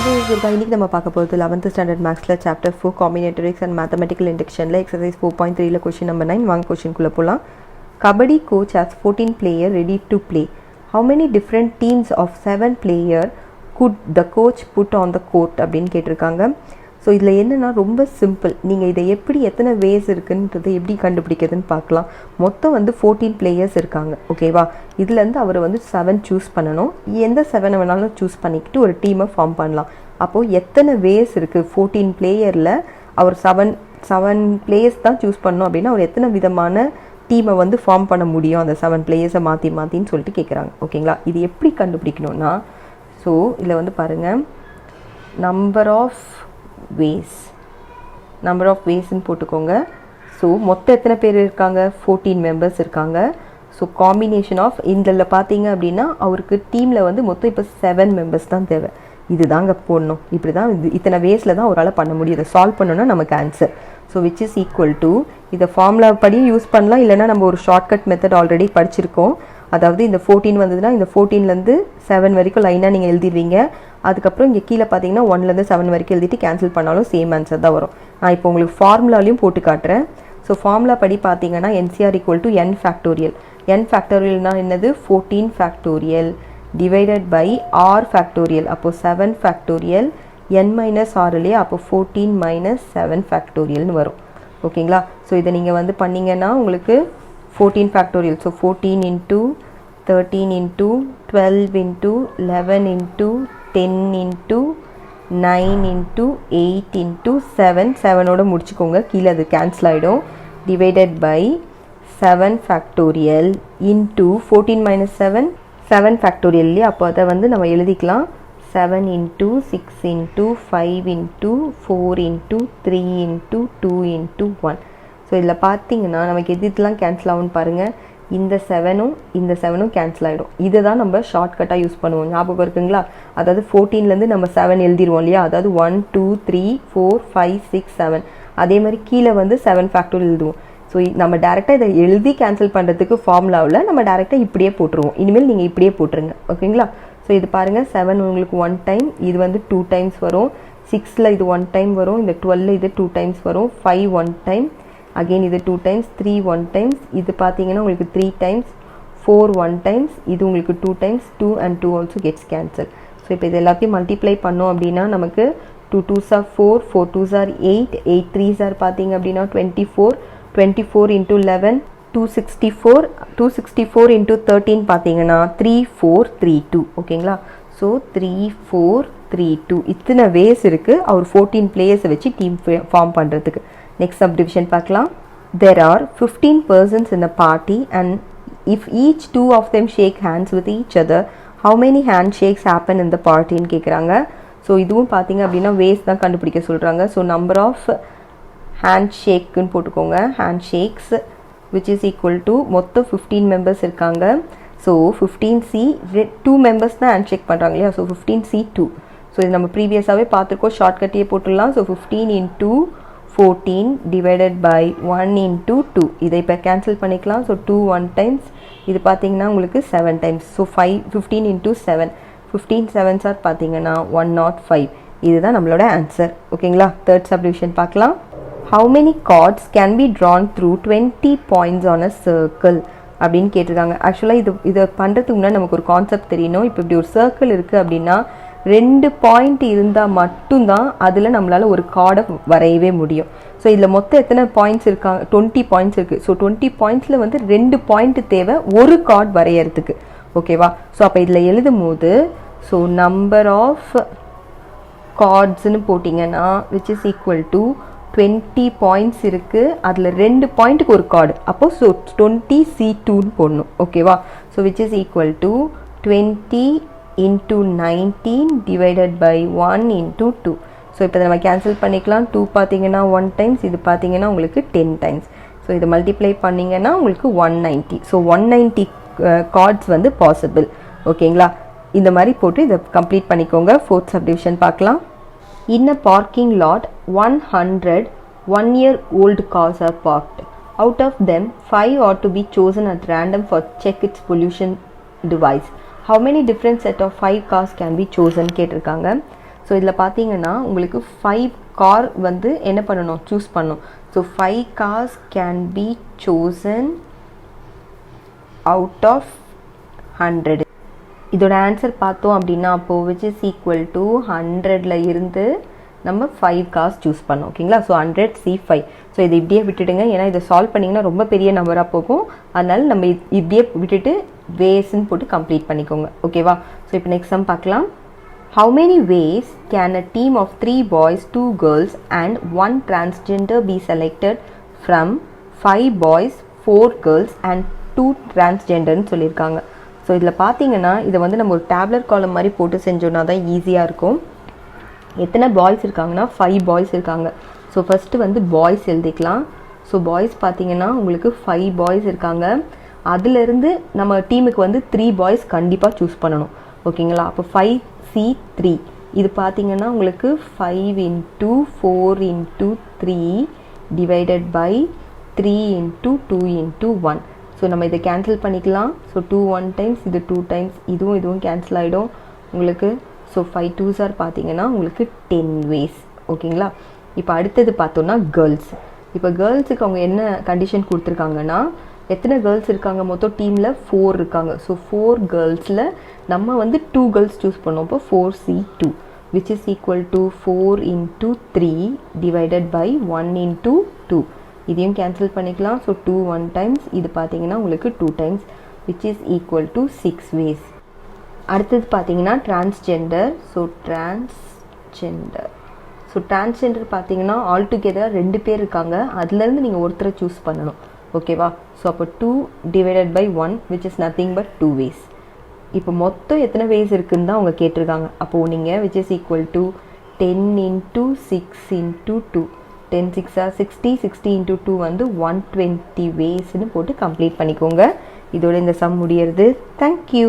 இன்னைக்கு நம்ம பார்க்க போகிறது 11th ஸ்டாண்டர்ட் மேக்ஸில் சாப்டர் 4 Combinatorics and Mathematical Inductionல எக்ஸசைஸ் 4.3ல கொஷின் நம்பர் 9. வாங்க கொஷின்குள்ளே போகலாம். Kabaddi coach has 14 players ready to play. How many different teams of 7 players could the coach put on the court அப்படின்னு கேட்டிருக்காங்க. ஸோ இதில் என்னென்னா ரொம்ப சிம்பிள். நீங்கள் இதை எப்படி எத்தனை வேஸ் இருக்குன்றதை எப்படி கண்டுபிடிக்கிறதுன்னு பார்க்கலாம். மொத்தம் 14 பிளேயர்ஸ் இருக்காங்க, ஓகேவா? இதுலேருந்து அவர் 7 சூஸ் பண்ணணும். எந்த 7 வேணாலும் சூஸ் பண்ணிக்கிட்டு ஒரு டீமை ஃபார்ம் பண்ணலாம். அப்போது எத்தனை வேஸ் இருக்குது? 14 பிளேயரில் அவர் 7 பிளேயர்ஸ் தான் சூஸ் பண்ணணும் அப்படின்னா அவர் எத்தனை விதமான டீமை ஃபார்ம் பண்ண முடியும் அந்த 7 பிளேயர்ஸை மாற்றின்னு சொல்லிட்டு கேட்குறாங்க, ஓகேங்களா? இது எப்படி கண்டுபிடிக்கணும்னா, ஸோ இதில் பாருங்கள், நம்பர் ஆஃப் வேஸ்ன்னு போட்டுக்கோங்க. ஸோ மொத்தம் எத்தனை பேர் இருக்காங்க? 14 மெம்பர்ஸ் இருக்காங்க. ஸோ காம்பினேஷன் ஆஃப் இதில் பார்த்தீங்க அப்படின்னா அவருக்கு டீமில் மொத்தம் இப்போ 7 மெம்பர்ஸ் தான் தேவை. இதுதாங்க போடணும். இப்படி தான் இத்தனை வேஸில் தான் அவரால் பண்ண முடியும். இதை சால்வ் பண்ணணும்னா நமக்கு answer. So which is equal to, இதை ஃபார்முலா படியும் யூஸ் பண்ணலாம், இல்லைனா நம்ம ஒரு ஷார்ட்கட் மெத்தட் ஆல்ரெடி படிச்சிருக்கோம். அதாவது இந்த 14 வந்ததுன்னா இந்த 14லேருந்து 7 வரைக்கும் லைனாக நீங்கள் எழுதிடுவீங்க. அதுக்கப்புறம் இங்கே கீழே பார்த்தீங்கன்னா 1லேருந்து 7 வரைக்கும் எழுதிட்டு கேன்சல் பண்ணாலும் சேம் ஆன்சர் தான் வரும். நான் இப்போ உங்களுக்கு ஃபார்முலாலையும் போட்டு காட்டுறேன். ஸோ ஃபார்முலா படி பார்த்தீங்கன்னா nCr equal to n factorial. n ஃபேக்டோரியல்னால் என்னது? 14 factorial divided by r factorial. அப்போது 7 ஃபேக்டோரியல் n மைனஸ் r இல்லையா? அப்போ 14 மைனஸ் 7 ஃபேக்டோரியல்னு வரும், ஓகேங்களா? ஸோ இதை நீங்கள் பண்ணிங்கன்னா உங்களுக்கு 14 factorial. So 14 into 13 into 12 into 11 into 10 into 9 into 8 into 7ஓட முடிச்சுக்கோங்க, கீழே அது கேன்சல் ஆகிடும். Divided by 7 factorial into 14 minus 7 factorial இல்லையா? அப்போ அதை நம்ம எழுதிக்கலாம். 7 into 6 into 5 into 4 into 3 into 2 into 1. So இதில் பார்த்தீங்கன்னா நமக்கு எதுலாம் கேன்சல் ஆகும்னு பாருங்கள். இந்த 7ம் கேன்சல் ஆகிடும். இதை தான் நம்ம ஷார்ட்கட்டாக யூஸ் பண்ணுவோம், ஞாபகம் இருக்குங்களா? அதாவது 14லேருந்து நம்ம 7 எழுதிடுவோம் இல்லையா? அதாவது 1 2 3 4 5 6 7. அதே மாதிரி கீழே 7 ஃபேக்டோரியல் எழுதுவோம். ஸோ நம்ம டேரெக்டாக இதை எழுதி கேன்சல் பண்ணுறதுக்கு ஃபார்முலாவில் நம்ம டேரெக்டாக இப்படியே போட்டுருவோம். இனிமேல் நீங்கள் இப்படியே போட்டுருங்க, ஓகேங்களா? ஸோ இது பாருங்கள், 7 உங்களுக்கு 1 டைம், இது 2 டைம்ஸ் வரும். 6ல் இது 1 டைம் வரும். இந்த 12ல் இது 2 டைம்ஸ் வரும். 5 1 டைம், அகெயின் இது 2 டைம்ஸ். 3 1 டைம்ஸ், இது பார்த்தீங்கன்னா உங்களுக்கு 3 டைம்ஸ். 4 1 டைம்ஸ், இது உங்களுக்கு 2 times. 2 and 2 also gets cancel. So இப்போ இது எல்லாத்தையும் மல்டிப்ளை பண்ணோம் அப்படின்னா நமக்கு 2 2s are 4, 4 2s are 8, 8 3s are பார்த்தீங்க அப்படின்னா 24, 24 into 11 264 into 13 பார்த்தீங்கன்னா 3432, ஓகேங்களா? ஸோ 3432 இத்தனை வேஸ் இருக்குது அவர் 14 பிளேயர்ஸை வச்சு டீம் ஃபார்ம் பண்ணுறதுக்கு. நெக்ஸ்ட் சப்டிவிஷன் பார்க்கலாம். There are 15 persons in a party and if each 2 of them shake hands with each other, how many handshakes happen in the partyன்னு கேட்குறாங்க. ஸோ இதுவும் பார்த்தீங்க அப்படின்னா வேஸ் தான் கண்டுபிடிக்க சொல்கிறாங்க. ஸோ நம்பர் ஆஃப் ஹேண்ட்ஷேக்குன்னு போட்டுக்கோங்க, ஹேண்ட்ஷேக்ஸ் which is equal to மொத்தம் 15 members இருக்காங்க. ஸோ 15C 2 மெம்பர்ஸ் தான் ஹேண்ட் ஷேக் பண்ணுறாங்க இல்லையா? So 15C2. ஸோ இது நம்ம ப்ரீவியஸாகவே பார்த்துருக்கோம், ஷார்ட்கட்டையே போட்டுடலாம். So 15 into 14 divided by 1 into 2. இதை இப்போ கேன்சல் பண்ணிக்கலாம். ஸோ 2 1 டைம்ஸ், இது பார்த்தீங்கன்னா உங்களுக்கு 7 times. So 15 into 7, 15 7s are பார்த்தீங்கன்னா 105. இதுதான் நம்மளோட ஆன்சர், ஓகேங்களா? தேர்ட் சப்டிவிஷன் பார்க்கலாம். How many cards can be drawn through 20 points on a circle அப்படின்னு கேட்டிருக்காங்க. ஆக்சுவலாக இதை பண்ணுறதுக்கு முன்னாடி நமக்கு ஒரு கான்செப்ட் தெரியணும். இப்போ இப்படி ஒரு சர்க்கிள் இருக்குது அப்படின்னா 2 பாயிண்ட் இருந்தால் மட்டும்தான் அதில் நம்மளால் ஒரு கார்டை வரையவே முடியும். ஸோ இதில் மொத்தம் எத்தனை பாயிண்ட்ஸ் இருக்காங்க? 20 பாயிண்ட்ஸ் இருக்குது. ஸோ 20 பாயிண்ட்ஸில் 2 பாயிண்ட் தேவை ஒரு கார்டு வரையறதுக்கு, ஓகேவா? ஸோ அப்போ இதில் எழுதும் போது ஸோ நம்பர் ஆஃப் கார்ட்ஸ்ன்னு போட்டிங்கன்னா which is equal to 20 points இருக்குது, அதில் 2 பாயிண்ட்டுக்கு ஒரு கார்டு. அப்போது ஸோ 20C2ன்னு போடணும், ஓகேவா? So which is equal to 20 into 19 divided by 1 into 2. So இப்போ நம்ம கேன்சல் பண்ணிக்கலாம். 2 பார்த்தீங்கன்னா 1 டைம்ஸ், இது பார்த்தீங்கன்னா உங்களுக்கு 10 டைம்ஸ். ஸோ இதை மல்டிப்ளை பண்ணிங்கன்னா உங்களுக்கு 190. ஸோ 190 கார்ட்ஸ் பாசிபிள், ஓகேங்களா? இந்த மாதிரி போட்டு இதை கம்ப்ளீட் பண்ணிக்கோங்க. ஃபோர்த் சப்டிவிஷன் பார்க்கலாம். In a parking lot, 100 one-year-old cars are parked. Out of them, 5 are to be chosen at random for check its pollution device. How many different set of 5 cars can be chosen கேட்டிருக்காங்க. So இதில் பார்த்தீங்கன்னா உங்களுக்கு 5 car வந்து என்ன பண்ணணும், choose பண்ணணும். So 5 cars can be chosen out of 100. இதோட answer பார்த்தோம் அப்படின்னா அப்போது which is equal to 100ல் இருந்து நம்ம 5 cars சூஸ் பண்ணோம். ஓகேங்களா? So 100 C5. ஸோ இதை இப்படியே விட்டுடுங்க, ஏன்னா இதை சால்வ் பண்ணிங்கன்னா ரொம்ப பெரிய நம்பராக போகும். அதனால நம்ம இப்படியே விட்டுட்டு வேஸ்ன்னு போட்டு கம்ப்ளீட் பண்ணிக்கோங்க. ஓகேவா? ஸோ இப்போ நெக்ஸ்ட் சம் பார்க்கலாம். How many ways can a team of 3 boys, 2 girls and 1 transgender be selected from 5 boys, 4 girls and 2 transgenderன்னு சொல்லியிருக்காங்க. ஸோ இதில் பார்த்தீங்கன்னா இதை வந்து நம்ம ஒரு டேப்லெட் காலம் மாதிரி போட்டு செஞ்சோன்னா தான் ஈஸியாக இருக்கும். எத்தனை பாய்ஸ் இருக்காங்கன்னா 5 பாய்ஸ் இருக்காங்க. ஸோ ஃபஸ்ட்டு வந்து பாய்ஸ் எழுதிக்கலாம். ஸோ பாய்ஸ் பார்த்தீங்கன்னா உங்களுக்கு 5 பாய்ஸ் இருக்காங்க. அதுலேருந்து நம்ம டீமுக்கு வந்து 3 பாய்ஸ் கண்டிப்பாக சூஸ் பண்ணணும். ஓகேங்களா? அப்போ 5C3 இது பார்த்தீங்கன்னா உங்களுக்கு 5 into 4 into 3 divided by 3 into 2 into 1. So நம்ம இதை கேன்சல் பண்ணிக்கலாம். ஸோ 2 1 times, இது 2 times, இதுவும் கேன்சல் ஆகிடும் உங்களுக்கு. ஸோ 5 2s பார்த்தீங்கன்னா உங்களுக்கு 10 ways. ஓகேங்களா? இப்போ அடுத்தது பார்த்தோன்னா கேர்ள்ஸ். இப்போ கேர்ள்ஸுக்கு அவங்க என்ன கண்டிஷன் கொடுத்துருக்காங்கன்னா, எத்தனை கேர்ள்ஸ் இருக்காங்க மொத்தம் டீமில் 4 இருக்காங்க. ஸோ 4 கேர்ள்ஸில் நம்ம வந்து 2 கேர்ள்ஸ் சூஸ் பண்ணோம். இப்போ 4C2 which is equal to 4 into 3 divided by 1 into 2. இதையும் கேன்சல் பண்ணிக்கலாம். ஸோ 2 1 times, இது பார்த்தீங்கன்னா உங்களுக்கு 2 times which is equal to 6 ways. அடுத்தது பார்த்தீங்கன்னா டிரான்ஸ்ஜெண்டர். ஸோ டிரான்ஸ்ஜெண்டர் பார்த்தீங்கன்னா ஆல்டுகெதர் 2 பேர் இருக்காங்க. அதுலேருந்து நீங்கள் ஒருத்தரை சூஸ் பண்ணணும். ஓகேவா? ஸோ அப்போ 2 divided by 1 which is nothing but 2 ways. இப்போ மொத்தம் எத்தனை வேஸ் இருக்குன்னு தான் அவங்க கேட்டிருக்காங்க. அப்போது நீங்கள் which is equal to 10 into 6 into 2, 10 6 60, 60 into 2 வந்து 120 வேஸ்ன்னு போட்டு கம்ப்ளீட் பண்ணிக்கோங்க. இதோட இந்த சம் முடியறது. தேங்க்யூ.